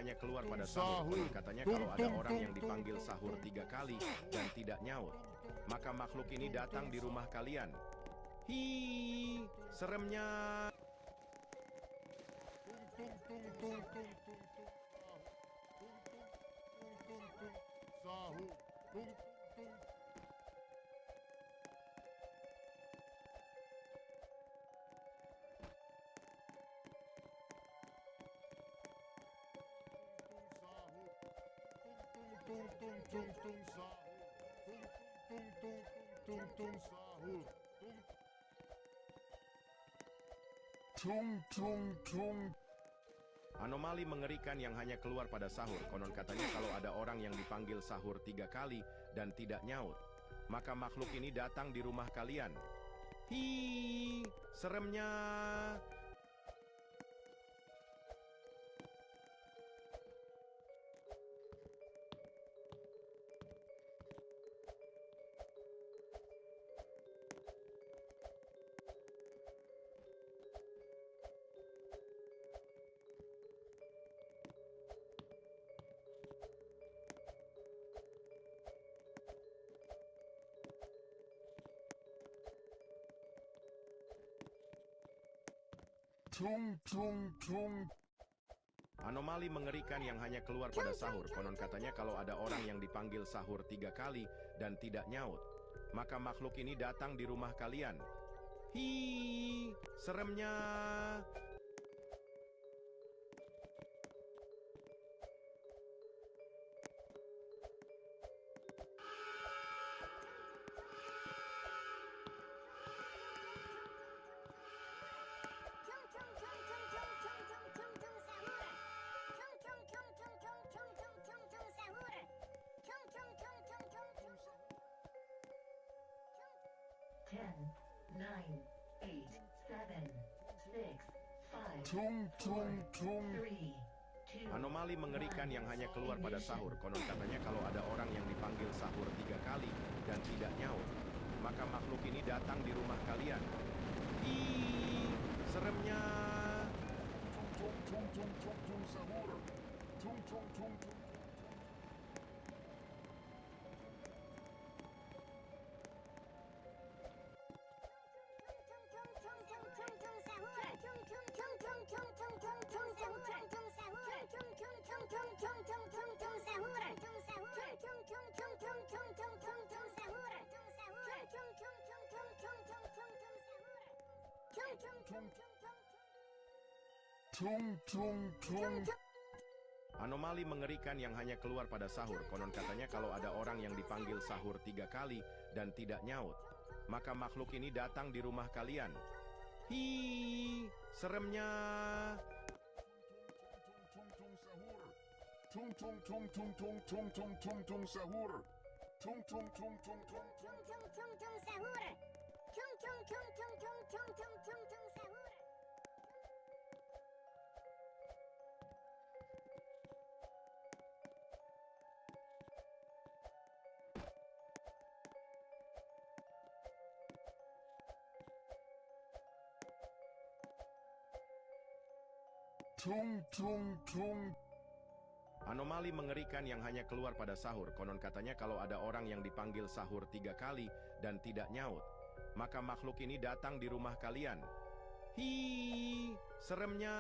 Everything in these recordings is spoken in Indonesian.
hanya keluar pada sahur. Konon katanya kalau ada orang yang dipanggil sahur 3 kali dan tidak nyaut, maka makhluk ini datang di rumah kalian. Hi, seremnya. Sahur. Anomali mengerikan yang hanya keluar pada sahur. Konon katanya kalau ada orang yang dipanggil sahur 3 kali dan tidak nyaut, maka makhluk ini datang di rumah kalian. Hi, seremnya. Anomali mengerikan yang hanya keluar pada sahur. Konon katanya kalau ada orang yang dipanggil sahur 3 kali dan tidak nyaut, maka makhluk ini datang di rumah kalian. Hi, seremnya. Ten, nine, eight, seven, six, five, three, two, Anomali mengerikan yang hanya keluar pada sahur. Konon katanya kalau ada orang yang dipanggil sahur 3 kali dan tidak nyaut, maka makhluk ini datang di rumah kalian. Ih, seremnya. Sahur. Anomali mengerikan yang hanya keluar pada sahur. Konon katanya kalau ada orang yang dipanggil sahur 3 kali dan tidak nyaut, maka makhluk ini datang di rumah kalian. Hi, seremnya. Sahur. Anomali mengerikan yang hanya keluar pada sahur. Konon katanya kalau ada orang yang dipanggil sahur 3 kali dan tidak nyaut, maka makhluk ini datang di rumah kalian. Hi, seremnya.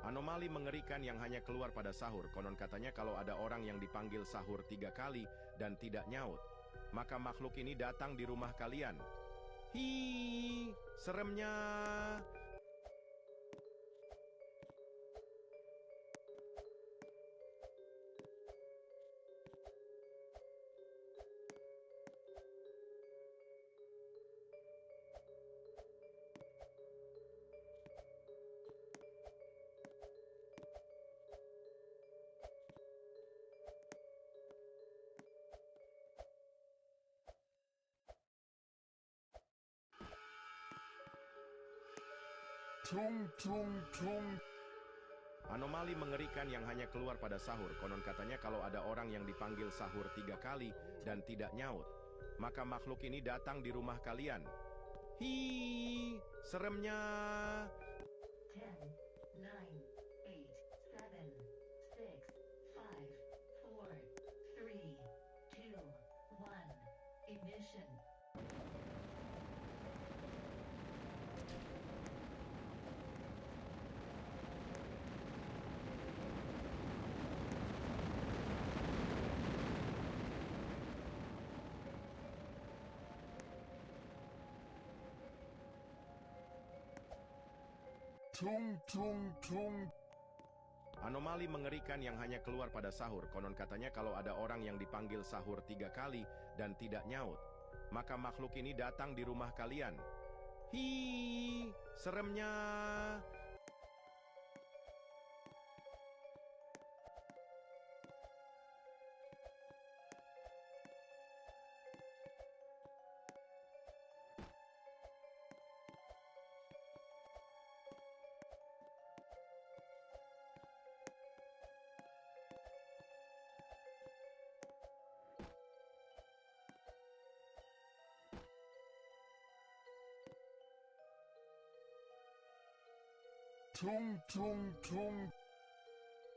Anomali mengerikan yang hanya keluar pada sahur. Konon katanya kalau ada orang yang dipanggil sahur 3 kali dan tidak nyaut, maka makhluk ini datang di rumah kalian. Hi, seremnya. Tung tung tung. Anomali mengerikan yang hanya keluar pada sahur. Konon katanya kalau ada orang yang dipanggil sahur 3 kali dan tidak nyaut, maka makhluk ini datang di rumah kalian. Hi, seremnya. 10, 9, 8, 7, 6, 5, 4, 3, 2, 1. Ignition. Tung tung tung. Anomali mengerikan yang hanya keluar pada sahur. Konon katanya kalau ada orang yang dipanggil sahur 3 kali dan tidak nyaut, maka makhluk ini datang di rumah kalian. Hi, seremnya. Tung tung tung.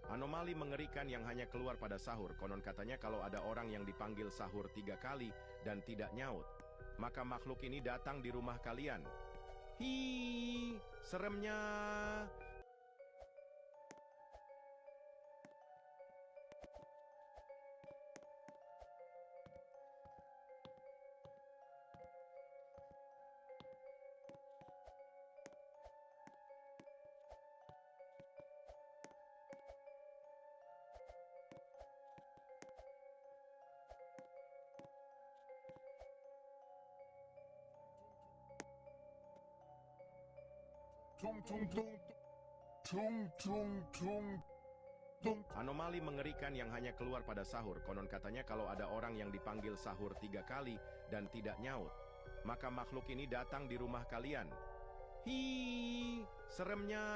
Anomali mengerikan yang hanya keluar pada sahur. Konon katanya kalau ada orang yang dipanggil sahur 3 kali dan tidak nyaut, maka makhluk ini datang di rumah kalian. Hi, seremnya. Tung tung tung. Tung tung tung. Tung. Anomali mengerikan yang hanya keluar pada sahur. Konon katanya kalau ada orang yang dipanggil sahur 3 kali dan tidak nyaut, maka makhluk ini datang di rumah kalian. Hi, seremnya.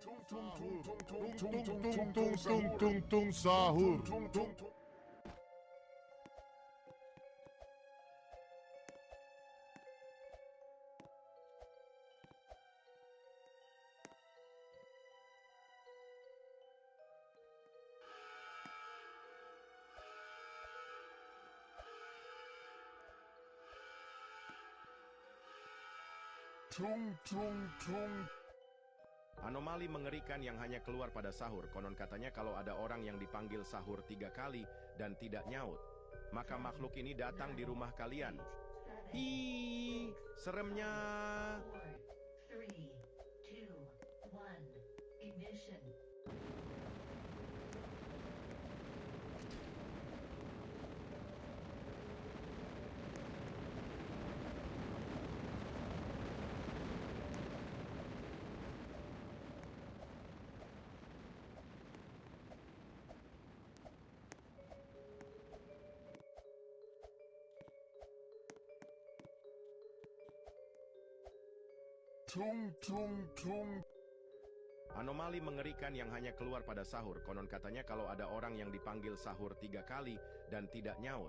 Tung tung tung tung tung tung tung tung tung tung tung sahur. Tung tung tung. Tung tung tung. Anomali mengerikan yang hanya keluar pada sahur. Konon katanya kalau ada orang yang dipanggil sahur 3 kali dan tidak nyaut, maka makhluk ini datang di rumah kalian. Hi, seremnya. 4, 3, 2, 1. Ignition. Tung tung tung. Anomali mengerikan yang hanya keluar pada sahur. Konon katanya kalau ada orang yang dipanggil sahur 3 kali dan tidak nyaut,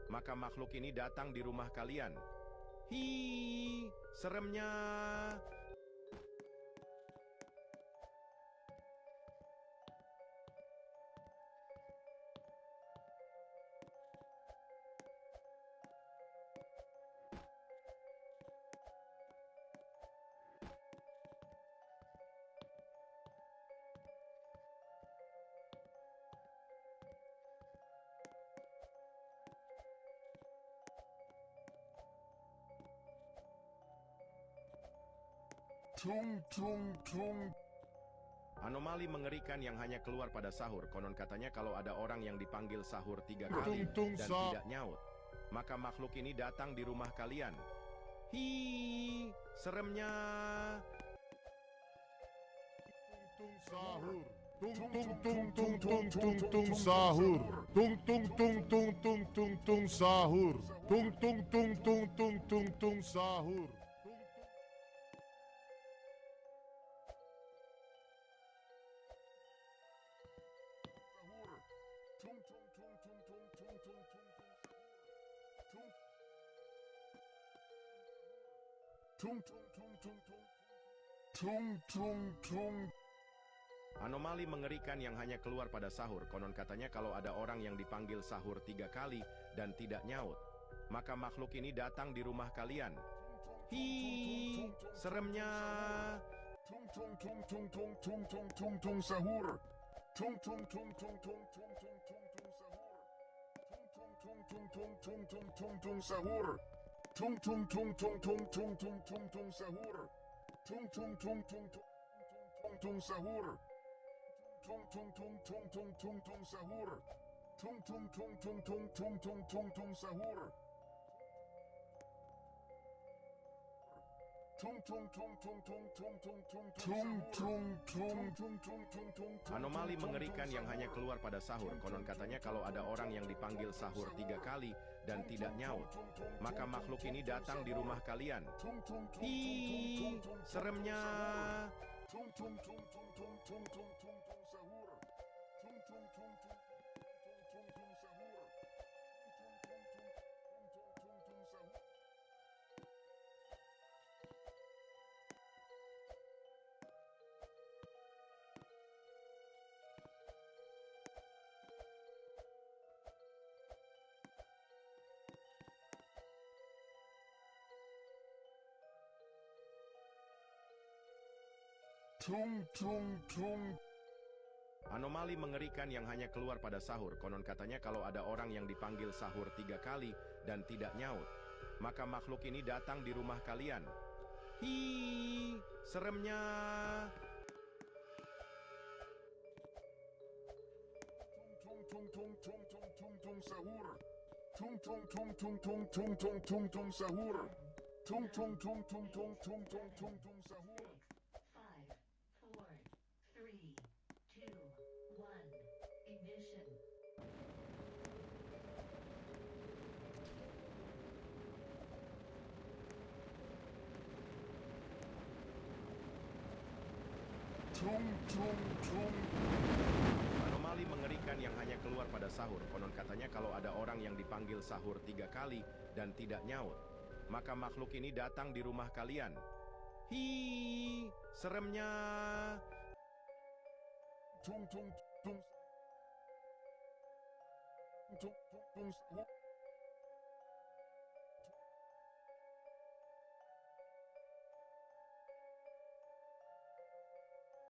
maka makhluk ini datang di rumah kalian. Hi, seremnya. Tung tung tung. Anomali mengerikan yang hanya keluar pada sahur. Konon katanya kalau ada orang yang dipanggil sahur 3 kali Tung tung dan sa. tidak nyaut, maka makhluk ini datang di rumah kalian. Hi, seremnya. Tung tung sahur. Tung tung tung tung tung tung tung sahur. Tung tung tung tung tung tung tung sahur. Tung tung tung tung tung tung tung sahur. Tung tung tung tung tung tung tung tung. Anomali mengerikan yang hanya keluar pada sahur. Konon katanya kalau ada orang yang dipanggil sahur 3 kali dan tidak nyaut, maka makhluk ini datang di rumah kalian. Hi, seremnya. Tung tung tung tung tung tung tung tung tung sahur. Tung tung tung tung tung tung tung tung sahur. Tung tung tung tung tung tung tung tung tung sahur. Tung tung tung tung tung tung sahur. Tung tung tung tung tung tung tung sahur. Tung tung tung tung tung tung tung tung tung sahur. Anomali mengerikan yang hanya keluar pada sahur. Konon katanya kalau ada orang yang dipanggil sahur 3 kali dan tidak nyaut, maka makhluk ini datang di rumah kalian. Hi, seremnya. Anomali mengerikan yang hanya keluar pada sahur. Konon katanya kalau ada orang yang dipanggil sahur 3 kali dan tidak nyaut, maka makhluk ini datang di rumah kalian. Hi, seremnya. Five, four, three, two, one. Ignition. Anomali mengerikan yang hanya keluar pada sahur. Konon katanya kalau ada orang yang dipanggil sahur 3 kali dan tidak nyaut, maka makhluk ini datang di rumah kalian. Hi, seremnya. Tung tung tung tung tung tung